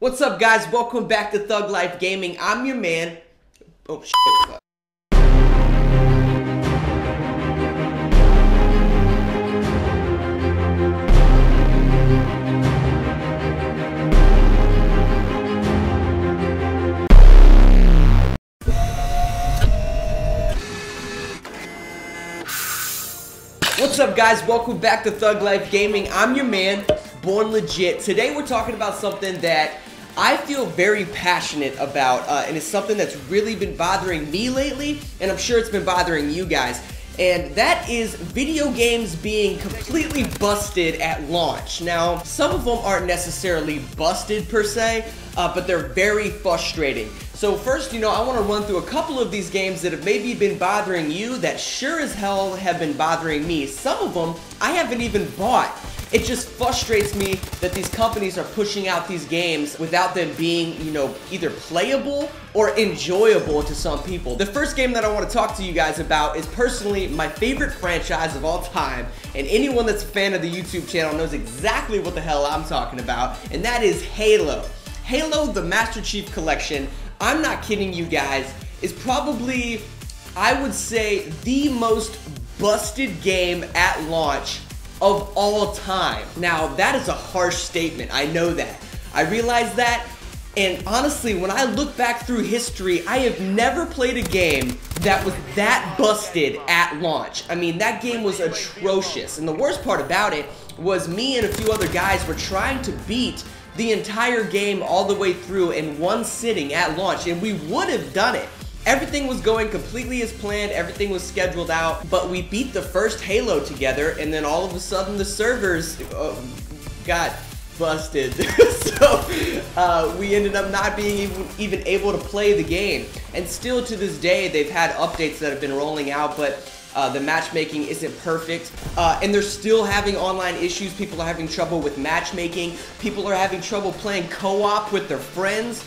What's up, guys? Welcome back to Thug Life Gaming. I'm your man. Oh, shit. What's up, guys? Welcome back to Thug Life Gaming. I'm your man, Born Legit. Today we're talking about something that I feel very passionate about, and it's something that's really been bothering me lately, and I'm sure it's been bothering you guys. And that is video games being completely busted at launch. Now, some of them aren't necessarily busted per se, but they're very frustrating. So first, I want to run through a couple of these games that have maybe been bothering you that sure as hell have been bothering me. Some of them I haven't even bought. It just frustrates me that these companies are pushing out these games without them being, either playable or enjoyable to some people. The first game that I want to talk to you guys about is personally my favorite franchise of all time, and anyone that's a fan of the YouTube channel knows exactly what the hell I'm talking about, and that is Halo. Halo, the Master Chief Collection, I'm not kidding you guys, is probably, I would say, the most busted game at launch of all time. Now, that is a harsh statement. I know that. I realize that. And honestly, when I look back through history, I have never played a game that was that busted at launch. I mean, that game was atrocious. And the worst part about it was me and a few other guys were trying to beat the entire game all the way through in one sitting at launch. And we would have done it. Everything was going completely as planned, everything was scheduled out, but we beat the first Halo together, and then all of a sudden the servers got busted. So we ended up not being even able to play the game. And still to this day, they've had updates that have been rolling out, but the matchmaking isn't perfect, and they're still having online issues. People are having trouble with matchmaking. People are having trouble playing co-op with their friends.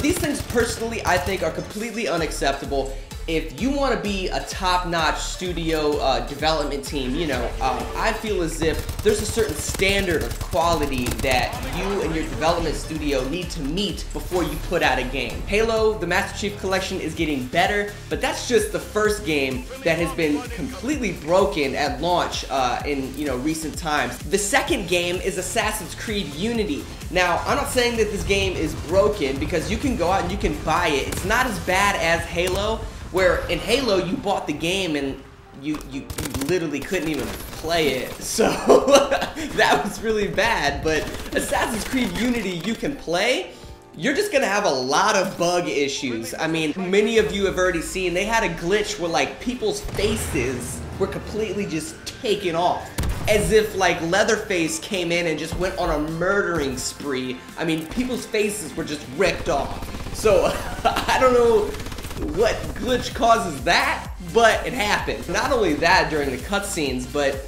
These things personally I think are completely unacceptable. If you want to be a top-notch studio development team, I feel as if there's a certain standard of quality that you and your development studio need to meet before you put out a game. Halo, the Master Chief Collection, is getting better, but that's just the first game that has been completely broken at launch in recent times. The second game is Assassin's Creed Unity. Now, I'm not saying that this game is broken because you can go out and you can buy it. It's not as bad as Halo, where in Halo you bought the game and you literally couldn't even play it. So that was really bad. But Assassin's Creed Unity you can play. You're just gonna have a lot of bug issues. I mean, many of you have already seen they had a glitch where like people's faces were completely just taken off, as if like Leatherface came in and just went on a murdering spree. I mean, people's faces were just ripped off. So I don't know what glitch causes that, but it happened. Not only that during the cutscenes, but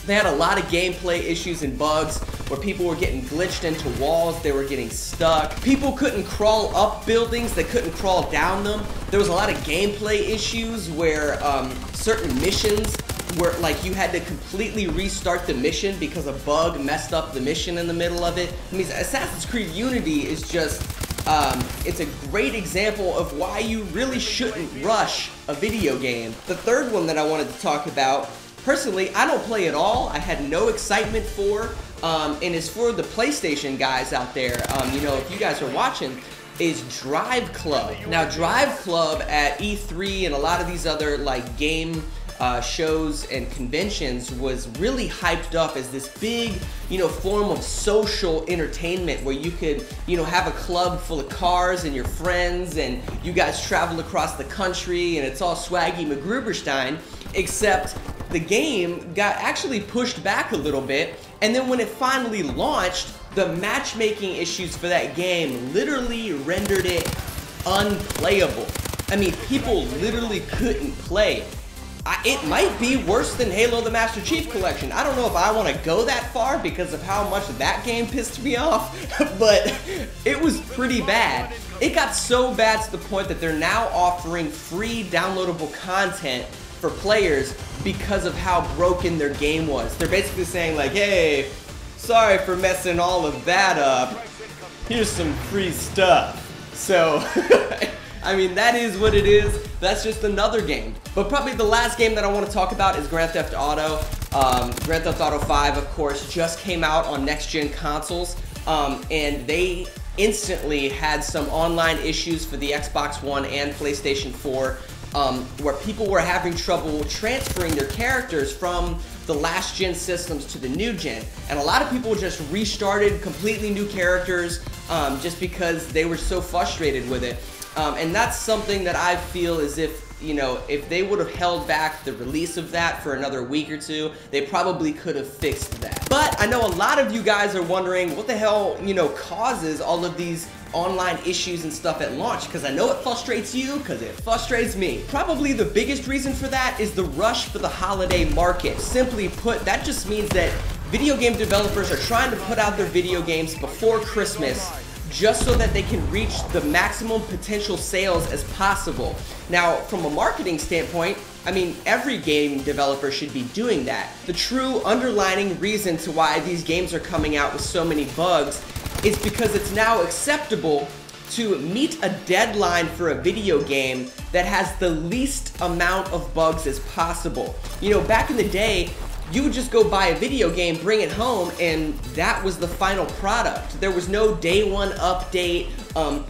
they had a lot of gameplay issues and bugs where people were getting glitched into walls, they were getting stuck. People couldn't crawl up buildings, they couldn't crawl down them. There was a lot of gameplay issues where certain missions where like you had to completely restart the mission because a bug messed up the mission in the middle of it. I mean, Assassin's Creed Unity is just it's a great example of why you really shouldn't rush a video game. The third one that I wanted to talk about, personally, I don't play at all. I had no excitement for, and it's for the PlayStation guys out there. If you guys are watching, is Drive Club. Now, Drive Club at E3 and a lot of these other like game shows and conventions was really hyped up as this big, form of social entertainment where you could, have a club full of cars and your friends and you guys travel across the country and it's all swaggy McGruberstein, except the game got actually pushed back a little bit, and then when it finally launched, the matchmaking issues for that game literally rendered it unplayable. I mean, people literally couldn't play. It might be worse than Halo the Master Chief Collection. I don't know if I want to go that far because of how much that game pissed me off, but it was pretty bad. It got so bad to the point that they're now offering free downloadable content for players because of how broken their game was. They're basically saying like, hey, sorry for messing all of that up. here's some free stuff. So, I mean, that is what it is. That's just another game. But probably the last game that I want to talk about is Grand Theft Auto. Grand Theft Auto 5, of course, just came out on next-gen consoles, and they instantly had some online issues for the Xbox One and PlayStation 4, where people were having trouble transferring their characters from the last gen systems to the new gen. And a lot of people just restarted completely new characters just because they were so frustrated with it. And that's something that I feel as if, you know, if they would have held back the release of that for another week or two, they probably could have fixed that. But I know a lot of you guys are wondering what the hell, you know, causes all of these online issues and stuff at launch, because I know it frustrates you, because it frustrates me. Probably the biggest reason for that is the rush for the holiday market. Simply put, that just means that video game developers are trying to put out their video games before Christmas, just so that they can reach the maximum potential sales as possible. Now, from a marketing standpoint, I mean, every game developer should be doing that. The true underlining reason to why these games are coming out with so many bugs is because it's now acceptable to meet a deadline for a video game that has the least amount of bugs as possible. You know, back in the day, you would just go buy a video game, bring it home, and that was the final product. There was no day one update,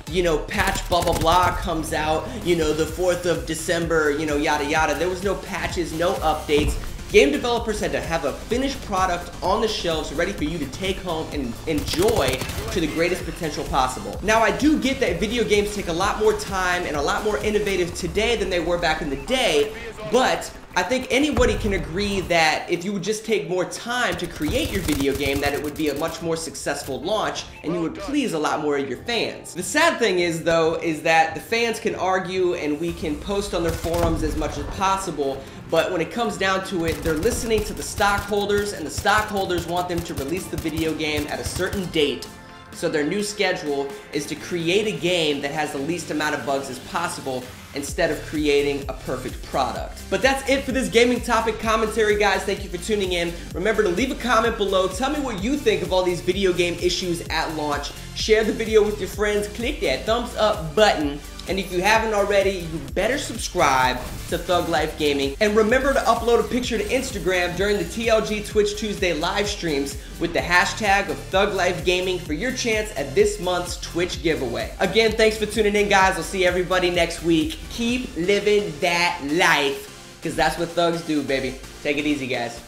you know, patch blah blah blah comes out, you know, the 4th of December, you know, yada yada. There was no patches, no updates. Game developers had to have a finished product on the shelves ready for you to take home and enjoy to the greatest potential possible. Now, I do get that video games take a lot more time and a lot more innovative today than they were back in the day, but I think anybody can agree that if you would just take more time to create your video game, that it would be a much more successful launch and you would please a lot more of your fans. The sad thing is, though, is that the fans can argue and we can post on their forums as much as possible, but when it comes down to it, they're listening to the stockholders, and the stockholders want them to release the video game at a certain date. So their new schedule is to create a game that has the least amount of bugs as possible instead of creating a perfect product. But that's it for this gaming topic commentary, guys. Thank you for tuning in. Remember to leave a comment below. Tell me what you think of all these video game issues at launch. Share the video with your friends. Click that thumbs up button. And if you haven't already, you better subscribe to Thug Life Gaming. And remember to upload a picture to Instagram during the TLG Twitch Tuesday live streams with the hashtag of Thug Life Gaming for your chance at this month's Twitch giveaway. Again, thanks for tuning in, guys. I'll see everybody next week. Keep living that life, because that's what thugs do, baby. Take it easy, guys.